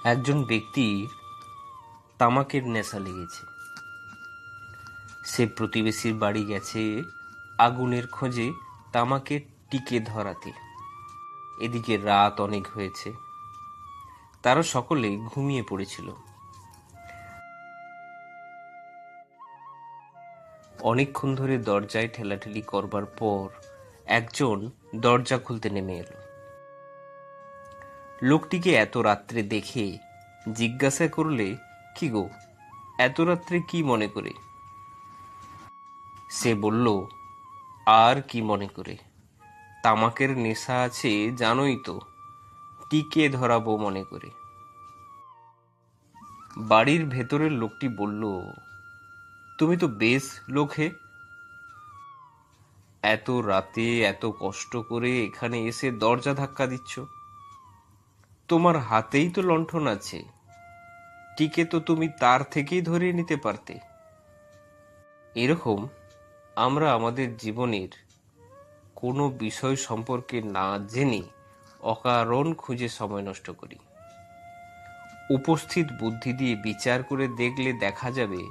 একজন ব্যক্তির তামাকের নেশা লেগেছে। সে প্রতিবেশীর বাড়ি গেছে আগুনের খোঁজে তামাকের টিকে ধরাতে। এদিকে রাত অনেক হয়েছে, তারা সকলে ঘুমিয়ে পড়েছিল। অনেকক্ষণ ধরে দরজায় ঠেলাঠেলি করবার পর একজন দরজা খুলতে নেমে এলো। লোকটিকে এত রাত্রে দেখে জিজ্ঞাসা করলে, কি গো, এত রাত্রে কি মনে করে? সে বলল, আর কি মনে করে, তামাকের নেশা আছে জানোই তো, টিকে ধরাবো মনে করে। বাড়ির ভেতরের লোকটি বলল, তুমি তো বেশ লোক হে, এত রাতে এত কষ্ট করে এখানে এসে দরজা ধাক্কা দিচ্ছ। তোমার হাতেই তো লণ্ঠন আছে, টিকে তো তুমি তার থেকেই ধরিয়ে নিতে পারতে। এরকম আমরা আমাদের জীবনের কোনো বিষয় সম্পর্কে না জেনে অকারণ খুঁজে সময় নষ্ট করি। উপস্থিত বুদ্ধি দিয়ে বিচার করে দেখলে দেখা যাবে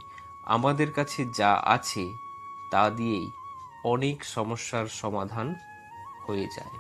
আমাদের কাছে যা আছে তা দিয়েই অনেক সমস্যার সমাধান হয়ে যায়।